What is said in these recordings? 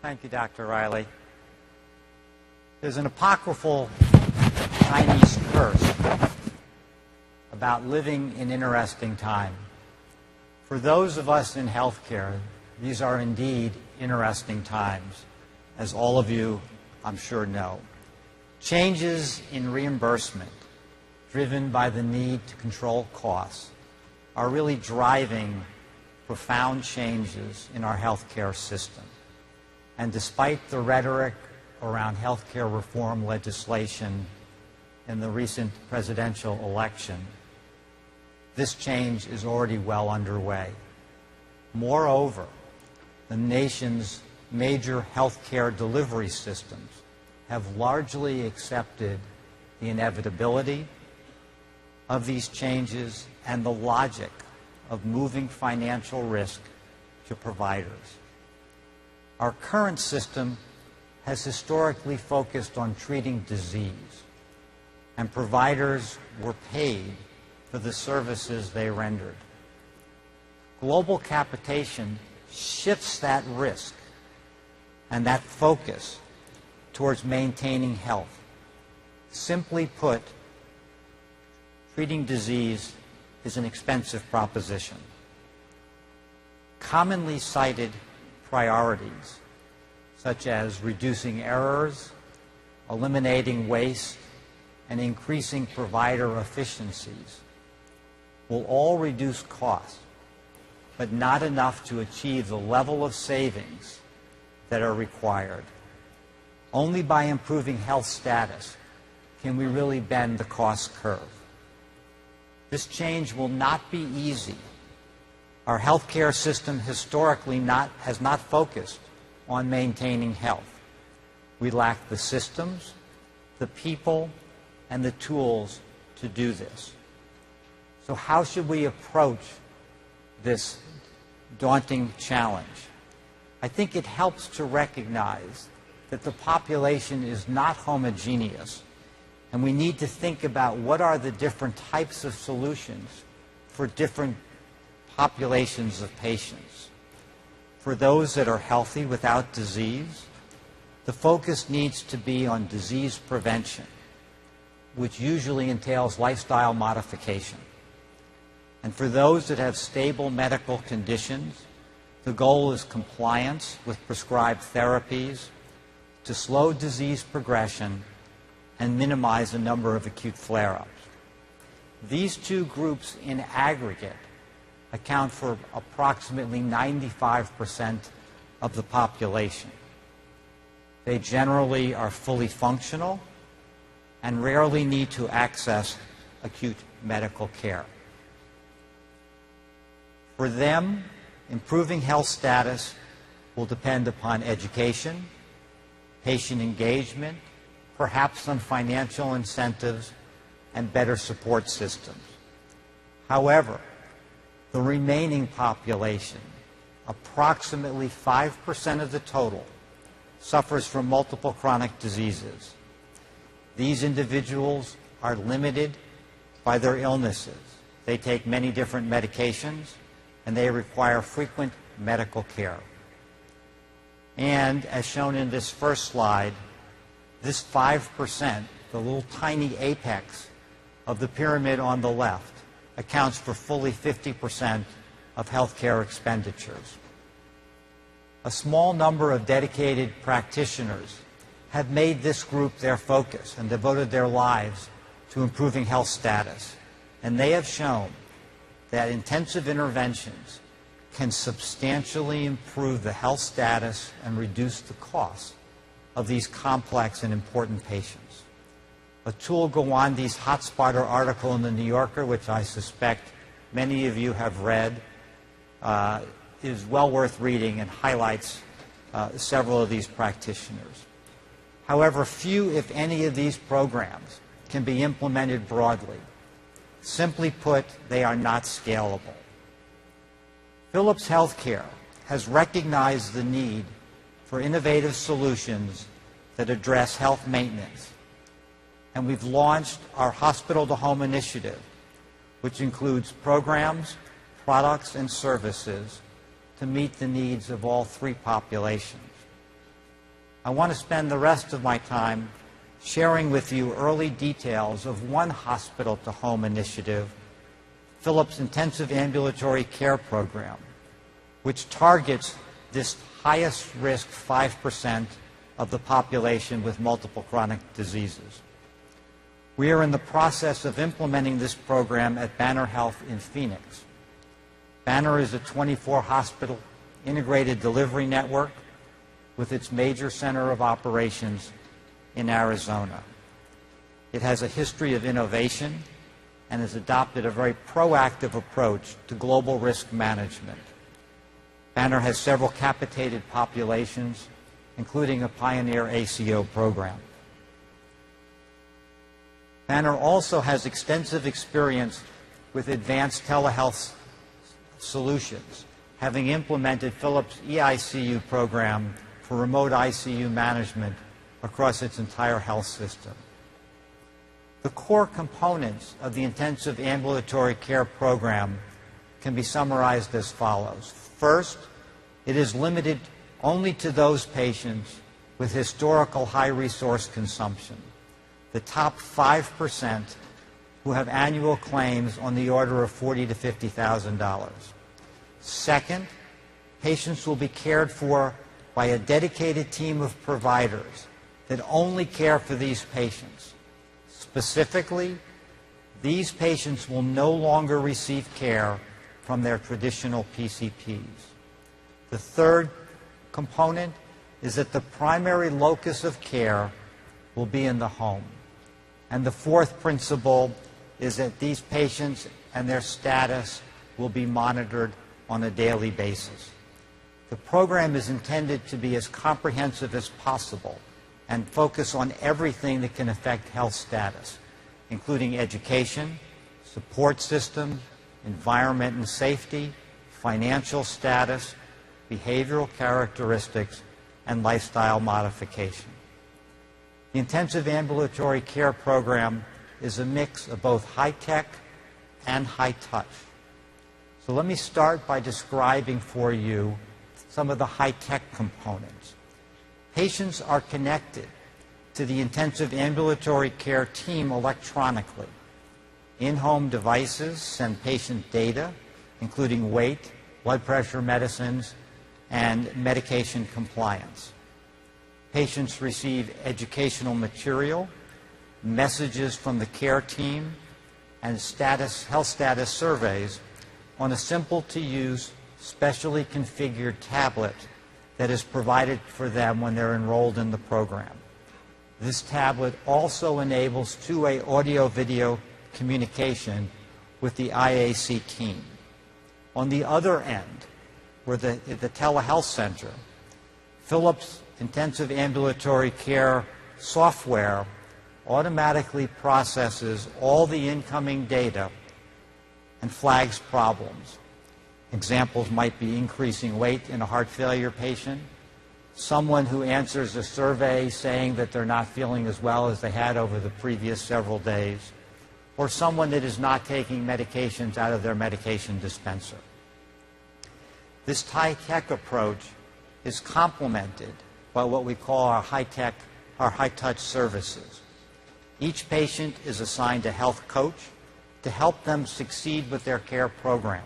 Thank you, Dr. Riley. There's an apocryphal Chinese curse about living in interesting time. For those of us in healthcare, these are indeed interesting times, as all of you, I'm sure, know. Changes in reimbursement, driven by the need to control costs, are really driving profound changes in our healthcare system. And despite the rhetoric around healthcare reform legislation in the recent presidential election, this change is already well underway. Moreover, the nation's major healthcare delivery systems have largely accepted the inevitability of these changes and the logic of moving financial risk to providers. Our current system has historically focused on treating disease, and providers were paid for the services they rendered. Global capitation shifts that risk and that focus towards maintaining health. Simply put, treating disease is an expensive proposition. Commonly cited priorities, such as reducing errors, eliminating waste, and increasing provider efficiencies, will all reduce costs, but not enough to achieve the level of savings that are required. Only by improving health status can we really bend the cost curve. This change will not be easy. Our healthcare system historically has not focused on maintaining health. We lack the systems, the people, and the tools to do this. So how should we approach this daunting challenge? I think it helps to recognize that the population is not homogeneous, and we need to think about what are the different types of solutions for different populations of patients. For those that are healthy without disease, the focus needs to be on disease prevention, which usually entails lifestyle modification. And for those that have stable medical conditions, the goal is compliance with prescribed therapies to slow disease progression and minimize the number of acute flare-ups. These two groups in aggregate account for approximately 95% of the population. They generally are fully functional and rarely need to access acute medical care. For them, improving health status will depend upon education, patient engagement, perhaps some financial incentives, and better support systems. However, the remaining population, approximately 5% of the total, suffers from multiple chronic diseases. These individuals are limited by their illnesses. They take many different medications, and they require frequent medical care. And as shown in this first slide, this 5%, the little tiny apex of the pyramid on the left, accounts for fully 50% of healthcare expenditures. A small number of dedicated practitioners have made this group their focus and devoted their lives to improving health status. And they have shown that intensive interventions can substantially improve the health status and reduce the cost of these complex and important patients. Atul Gawande's Hotspotter article in the New Yorker, which I suspect many of you have read, is well worth reading and highlights several of these practitioners. However, few, if any, of these programs can be implemented broadly. Simply put, they are not scalable. Philips Healthcare has recognized the need for innovative solutions that address health maintenance, and we've launched our Hospital-to-Home initiative, which includes programs, products, and services to meet the needs of all three populations. I want to spend the rest of my time sharing with you early details of one hospital-to-home initiative, Philips Intensive Ambulatory Care Program, which targets this highest risk 5% of the population with multiple chronic diseases. We are in the process of implementing this program at Banner Health in Phoenix. Banner is a 24-hospital integrated delivery network with its major center of operations in Arizona. It has a history of innovation and has adopted a very proactive approach to global risk management. Banner has several capitated populations, including a pioneer ACO program. Banner also has extensive experience with advanced telehealth solutions, having implemented Philips' eICU program for remote ICU management across its entire health system. The core components of the intensive ambulatory care program can be summarized as follows. First, it is limited only to those patients with historical high resource consumption, the top 5% who have annual claims on the order of $40,000 to $50,000. Second, patients will be cared for by a dedicated team of providers that only care for these patients. Specifically, these patients will no longer receive care from their traditional PCPs. The third component is that the primary locus of care will be in the home. And the fourth principle is that these patients and their status will be monitored on a daily basis. The program is intended to be as comprehensive as possible and focus on everything that can affect health status, including education, support systems, environment and safety, financial status, behavioral characteristics, and lifestyle modification. The intensive ambulatory care program is a mix of both high-tech and high-touch. So let me start by describing for you some of the high-tech components. Patients are connected to the intensive ambulatory care team electronically. In-home devices send patient data, including weight, blood pressure medicines, and medication compliance. Patients receive educational material, messages from the care team, and health status surveys on a simple-to-use, specially configured tablet that is provided for them when they're enrolled in the program. This tablet also enables two-way audio-video communication with the IAC team. On the other end, where the telehealth center, Philips Intensive Ambulatory Care software automatically processes all the incoming data and flags problems. Examples might be increasing weight in a heart failure patient, someone who answers a survey saying that they're not feeling as well as they had over the previous several days, or someone that is not taking medications out of their medication dispenser. This high-tech approach is complemented by what we call our high-touch services. Each patient is assigned a health coach to help them succeed with their care program.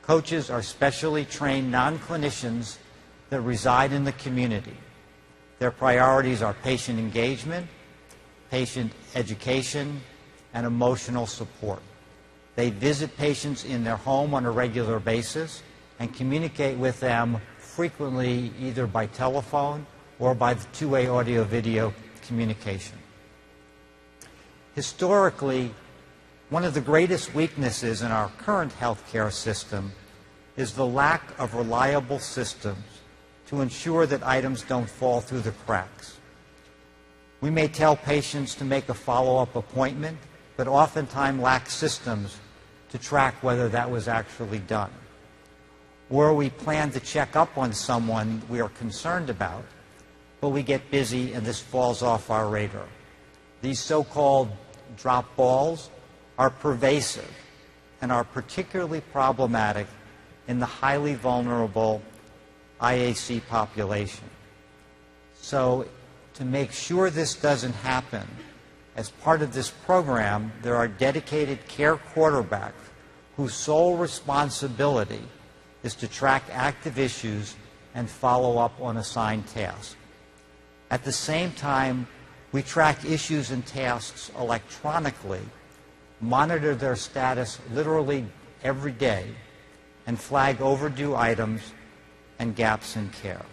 Coaches are specially trained non-clinicians that reside in the community. Their priorities are patient engagement, patient education, and emotional support. They visit patients in their home on a regular basis and communicate with them frequently either by telephone or by the two-way audio-video communication. Historically, one of the greatest weaknesses in our current healthcare system is the lack of reliable systems to ensure that items don't fall through the cracks. We may tell patients to make a follow-up appointment, but oftentimes lack systems to track whether that was actually done. Or we plan to check up on someone we are concerned about, but we get busy and this falls off our radar. These so-called drop balls are pervasive and are particularly problematic in the highly vulnerable IAC population. So to make sure this doesn't happen, as part of this program, there are dedicated care quarterbacks whose sole responsibility is to track active issues and follow up on assigned tasks. At the same time, we track issues and tasks electronically, monitor their status literally every day, and flag overdue items and gaps in care.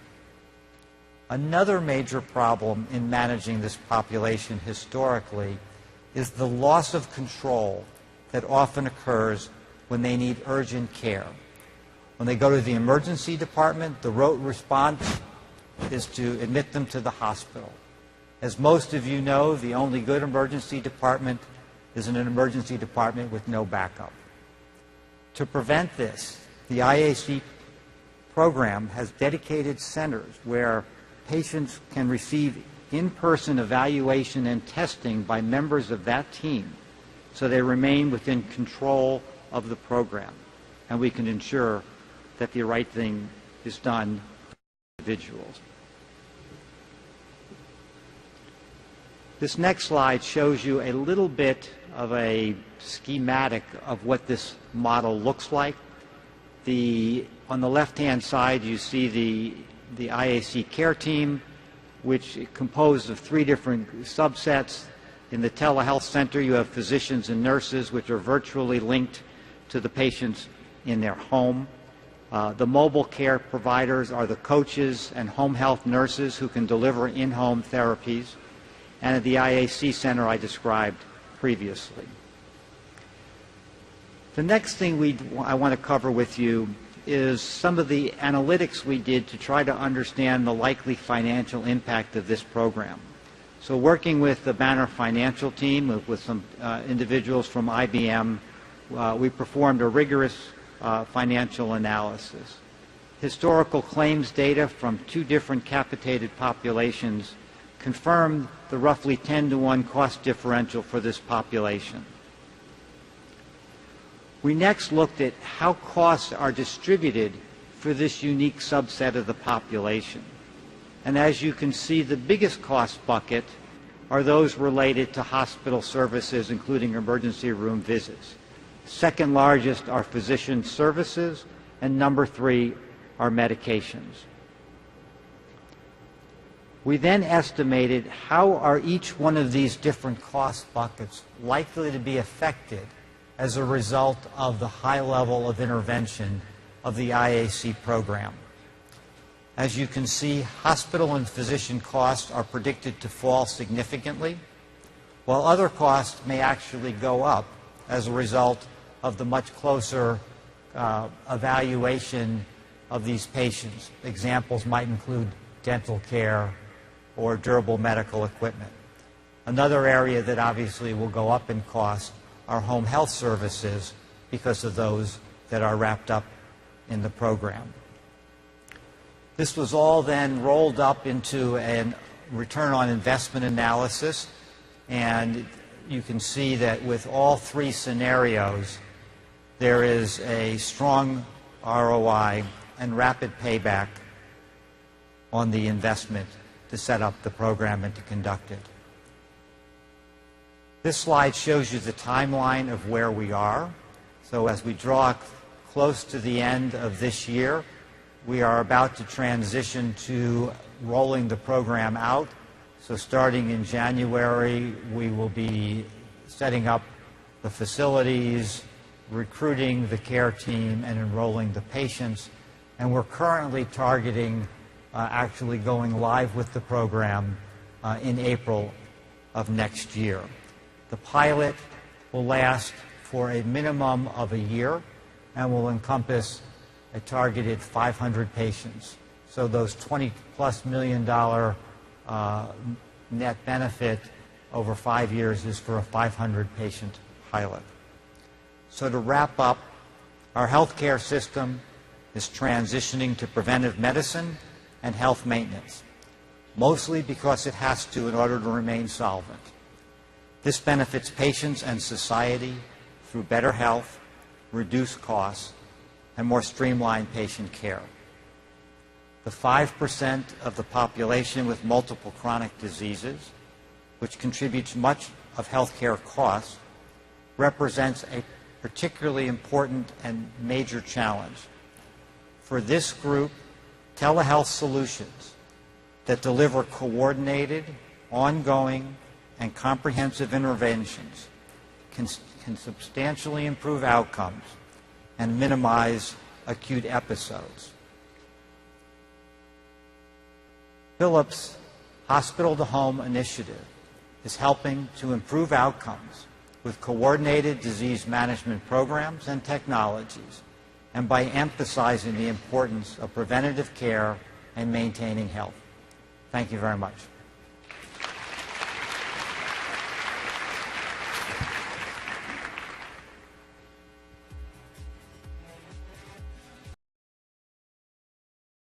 Another major problem in managing this population historically is the loss of control that often occurs when they need urgent care. When they go to the emergency department, the rote response is to admit them to the hospital. As most of you know, the only good emergency department is an emergency department with no backup. To prevent this, the IAC program has dedicated centers where patients can receive in-person evaluation and testing by members of that team so they remain within control of the program, and we can ensure that the right thing is done for individuals. This next slide shows you a little bit of a schematic of what this model looks like. On the left-hand side, you see the IAC care team, which is composed of 3 different subsets. In the telehealth center, you have physicians and nurses, which are virtually linked to the patients in their home. The mobile care providers are the coaches and home health nurses who can deliver in-home therapies. And at the IAC center I described previously. The next thing I want to cover with you is some of the analytics we did to try to understand the likely financial impact of this program. So working with the Banner financial team, with some individuals from IBM, we performed a rigorous financial analysis. Historical claims data from 2 different capitated populations confirmed the roughly 10-to-1 cost differential for this population. We next looked at how costs are distributed for this unique subset of the population. And as you can see, the biggest cost bucket are those related to hospital services, including emergency room visits. Second largest are physician services, and number 3 are medications. We then estimated how are each one of these different cost buckets likely to be affected as a result of the high level of intervention of the IAC program. As you can see, hospital and physician costs are predicted to fall significantly, while other costs may actually go up as a result of the much closer evaluation of these patients. Examples might include dental care or durable medical equipment. Another area that obviously will go up in cost are home health services because of those that are wrapped up in the program. This was all then rolled up into a return on investment analysis, and you can see that with all 3 scenarios, there is a strong ROI and rapid payback on the investment to set up the program and to conduct it. This slide shows you the timeline of where we are. So as we draw close to the end of this year, we are about to transition to rolling the program out. So starting in January, we will be setting up the facilities, recruiting the care team, and enrolling the patients. And we're currently targeting actually going live with the program in April of next year. The pilot will last for a minimum of a year and will encompass a targeted 500 patients. So those $20+ million net benefit over 5 years is for a 500-patient pilot. So to wrap up, our healthcare system is transitioning to preventive medicine and health maintenance, mostly because it has to in order to remain solvent. This benefits patients and society through better health, reduced costs, and more streamlined patient care. the 5% of the population with multiple chronic diseases, which contributes much of healthcare costs, represents a particularly important and major challenge. For this group, telehealth solutions that deliver coordinated, ongoing, and comprehensive interventions can substantially improve outcomes and minimize acute episodes. Philips' Hospital-to-Home initiative is helping to improve outcomes with coordinated disease management programs and technologies, and by emphasizing the importance of preventative care and maintaining health. Thank you very much.